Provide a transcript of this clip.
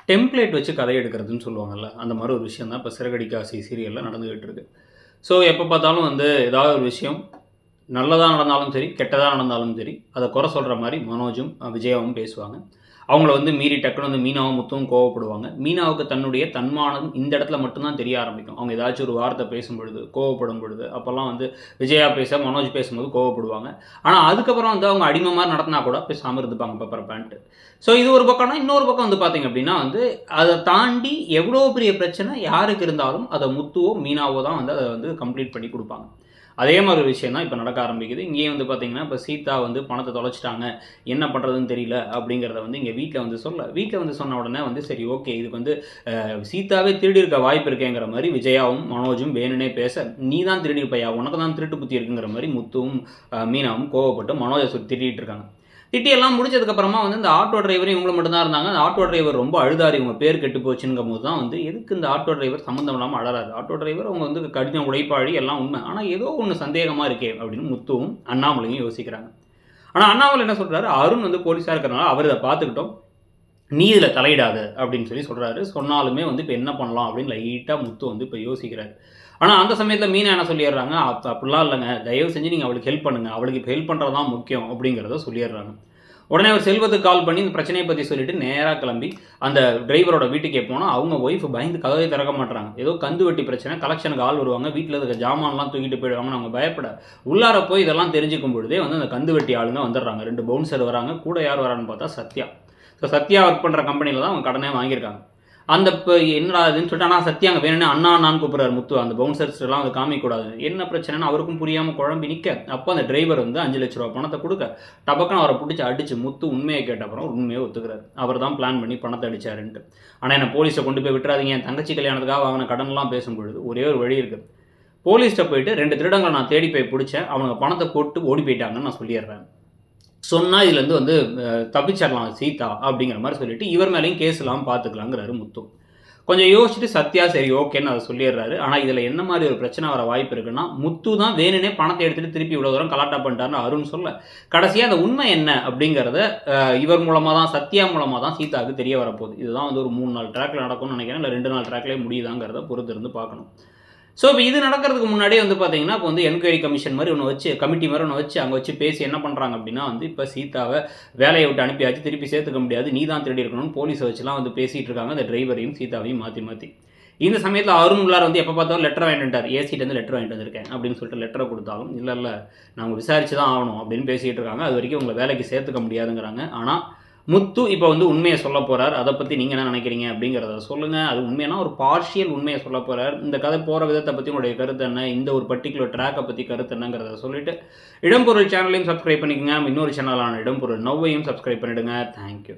Template வச்சு கதை எடுக்கிறதுன்னு சொல்லுவாங்கல்ல, அந்த மாரி ஒரு விஷயம் தான் இப்ப சிறகடிக்க ஆசை சீரியல்ல நடந்துகிட்டு இருக்கு. ஸோ எப்ப பார்த்தாலும் வந்து ஏதாவது ஒரு விஷயம் நல்லதா நடந்தாலும் சரி, கெட்டதா நடந்தாலும் சரி, அத குறை சொல்ற மாரி மனோஜும், விஜயாவும் பேசுவாங்க. அவங்கள வந்து மீறி டக்குனு வந்து மீனாவும், முத்துவும் கோவப்படுவாங்க. மீனாவுக்கு தன்னுடைய தன்மானம் இந்த இடத்துல மட்டும் தான் தெரிய ஆரம்பிக்கும். அவங்க ஏதாச்சும் ஒரு வார்த்தை பேசும்பொழுது, கோவப்படும் பொழுது, அப்பலாம் வந்து விஜயா பேச, மனோஜ் பேசும்போது கோவப்படுவாங்க. ஆனா, அதுக்கப்புறம் வந்து அவங்க அடிமை மாரி நடத்தினா கூட பேசாம இருந்துப்பாங்க பப்பரப்பேன்ட்டு. ஸோ இது ஒரு பக்கம்னா, இன்னொரு பக்கம் வந்து பார்த்தீங்க அப்டின்னா வந்து, அத தாண்டி எவ்வளோ பெரிய பிரச்சனை யாருக்கு இருந்தாலும், அத முத்துவோ, மீனாவோ தான் வந்து அத வந்து கம்ப்ளீட் பண்ணி குடுப்பாங்க. அதே மாரி ஒரு விஷயம் தான் இப்ப நடக்க ஆரம்பிக்குது. இங்கேயும் வந்து பார்த்தீங்கன்னா, இப்ப சீதா வந்து பணத்த தொலைச்சுட்டாங்க. என்ன பண்றதுன்னு தெரியல அப்படிங்கிறத வந்து இங்க வீட்ல வந்து சொல்ல. வீட்ல வந்து சொன்ன உடனே வந்து சரி ஓகே. இதுக்கு வந்து சீதாவே திருடியிருக்க வாய்ப்பு இருக்கேங்கிற மாரி விஜயாவும், மனோஜும் வேணும்னே பேச, "நீ தான் திருடியிருப்பயா! உனக்கு தான் திருட்டு புத்தி இருக்குங்கிற" மாரி முத்துவும், மீனாவும் கோவப்பட்டு மனோஜ திட்டிட்டு இருக்காங்க. திட்டி எல்லாம் முடிச்சதுக்கப்புறமா வந்து இந்த ஆட்டோ டிரைவரும் இவங்களும் மட்டும் தான் இருந்தாங்க. அந்த ஆட்டோ டிரைவர் ரொம்ப அழுதாரு. இவங்க பேர் கெட்டு போச்சுங்கும்போது தான் வந்து எதுக்கு இந்த ஆட்டோ டிரைவர் சம்மந்தம் இல்லாம அழறாரு. ஆட்டோ டிரைவர் அவங்க வந்து கடின உழைப்பாளி எல்லாம் உண்ம. ஆனா ஏதோ ஒண்ணு சந்தேகமா இருக்கே அப்படின்னு முத்துவும், அண்ணாமலையும் யோசிக்கிறாங்க. ஆனா அண்ணாமலை என்ன சொல்றாரு, அருண் வந்து போலீஸா இருக்கிறனால அவர் இத பார்த்துக்கட்டும். நீ இதில தலையிடாத அப்படின்னு சொல்லி சொல்றாரு. சொன்னாலுமே வந்து இப்ப என்ன பண்ணலாம் அப்படின்னு லைட்டா முத்து வந்து இப்ப யோசிக்கிறாரு. ஆனா அந்த சமயத்தில மீனா என்ன சொல்லிர்றாங்க, அப்படிலாம் இல்லங்க. தயவு செஞ்சு நீங்க அவளுக்கு ஹெல்ப் பண்ணுங்க. அவளுக்கு இப்ப ஹெல்ப் பண்றது தான் முக்கியம் அப்படிங்கிறத சொல்லிர்றாங்க. உடனே அவர் செல்வத்துக்கு கால் பண்ணி இந்த பிரச்சனைய பத்தி சொல்லிட்டு நேரா கிளம்பி அந்த டிரைவரோட வீட்டுக்கே போனா, அவங்க ஒய்ஃப் பயந்து கதவே திறக்க மாட்றாங்க. ஏதோ கந்து வட்டி பிரச்சனை, கலெக்ஷனுக்கு ஆள் வருவாங்க. வீட்ல இருக்க ஜாமான்லாம் தூக்கிட்டு போயிடுவாங்கன்னு அவங்க பயப்பட, உள்ளார போய் இதெல்லாம் தெரிஞ்சுக்கும் பொழுதே வந்து அந்த கந்து வட்டி ஆளுங்க வந்துடுறாங்க. 2 பவுன்சர் வராங்க. கூட யார் வரான்னு பார்த்தா சத்யா. ஸோ சத்யா ஒர்க் பண்ற கம்பெனில தான் அவங்க கடனே வாங்கியிருக்காங்க. அந்த என்னடா இதுன்னு சொல்லிட்டு ஆனா சத்யா அங்க வேணும்னே அண்ணா அண்ணான்னு கூப்பிடுறாரு முத்து. அந்த பவுன்சர்ஸ்லாம் வந்து காமிக்கக்கூடாது. என்ன பிரச்சனைன்னு அவருக்கும் புரியாம குழம்பி நிக்க, அப்ப அந்த டிரைவர் வந்து ரூ. 5,00,000 பணத்த குடுக்க, டபக்குன்னு அவர புடிச்சு அடிச்சு முத்து உண்மைய கேட்ட அப்புறம் உண்மைய ஒத்துக்கிறாரு. அவர் தான் பிளான் பண்ணி பணத்த அடிச்சாருன்ட்டு. ஆனா என்ன போலீஸ்ல கொண்டு போய் விட்டுறாதீங்க. என் தங்கச்சி கல்யாணத்துக்காக வாங்குன கடன்லாம் பேசும்பொழுது ஒரே ஒரு வழி இருக்கு. போலீஸ்ட்ட போயிட்டு 2 திருடங்கள நான் தேடி போய் புடிச்சேன். அவனுங்க பணத்த போட்டு ஓடி போய்ட்டாங்கன்னு நான் சொல்லிர்றேன். சொன்னா இதுலேருந்து வந்து தப்பிச்சிடலாம் சீதா அப்படிங்கிற மாரி சொல்லிட்டு, இவர் மேலயும் கேஸ் இல்லாம பார்த்துக்கலாங்கிறாரு முத்து. கொஞ்சம் யோசிச்சுட்டு சத்யா சரி ஓகேன்னு அத சொல்லிடுறாரு. ஆனா இதில என்ன மாரி ஒரு பிரச்சனை வர வாய்ப்பு இருக்குன்னா, முத்து தான் வேணும்னே பணத்த எடுத்துட்டு திருப்பி இவ்வளோ தூரம் கலாட்டா பண்ணிட்டாருன்னு அருண் சொல்ல, கடைசியா அந்த உண்மை என்ன அப்படிங்கிறத இவர் மூலமா தான் சத்யா மூலமா தான் சீதாவுக்கு தெரிய வரப்போகுது. இதுதான் வந்து ஒரு 3 நாள் ட்ராக்ல நடக்கும்னு நெனைக்கிறேன். இல்ல 2 நாள் ட்ராக்லயே முடியுதாங்கிறத பொறுத்திருந்து பார்க்கணும். ஸோ, இப்ப இது நடக்கிறதுக்கு முன்னாடியே வந்து பார்த்தீங்கன்னா, இப்ப வந்து என்கொயரி கமிஷன் மாரி ஒண்ணு வச்சு, கமிட்டி மாரி ஒண்ணு வச்சு, அங்க வச்சு பேசி என்ன பண்றாங்க அப்டின்னா வந்து, இப்ப சீதாவ வேலைய விட்டு அனுப்பியாச்சு, திருப்பி சேர்த்துக்க முடியாது. நீ தான் திருடி இருக்கணும்னு போலீஸ வச்சுலாம் வந்து பேசிட்டு இருக்காங்க. அந்த டிரைவரையும், சீதாவையும் மாத்தி மாத்தி. இந்த சமயத்தில அருண் உள்ளார வந்து எப்ப பார்த்தாலும் லெட்டர் வாங்கிட்டு வந்துட்டாரு. ஏசிட்டருந்து லெட்டர் வாங்கிட்டு வந்திருக்கேன் அப்டின்னு சொல்லிட்டு லெட்டர குடுத்தாலும், இல்ல இல்ல நாங்க விசாரிச்சு தான் ஆவணும் அப்டின்னு பேசிட்டு இருக்காங்க. அதுவரைக்கும் உங்கள வேலைக்கு சேர்த்துக்க முடியாதுங்கிறாங்க. ஆனா முத்து இப்ப வந்து உண்மைய சொல்லப் போறார். அத பத்தி நீங்க என்ன நினைக்கிறீங்க? அப்படிங்கிறத சொல்லுங்க. அது உண்மைன்னா ஒரு பார்ஷியல் உண்மைய சொல்லப் போறார். இந்த கதை போற விதத்த பத்தி உங்களுடைய கருத்து என்ன? இந்த ஒரு பர்ட்டிகுலர் ட்ராக்க பத்தி கருத்து என்னங்கிறத சொல்லிட்டு, இடம்பொருள் சேனலையும் சப்ஸ்கிரைப் பண்ணிக்கங்க. இன்னொரு சேனலான இடம்பொருள் நௌவையும் சப்ஸ்கிரைப் பண்ணிடுங்க. Thank you.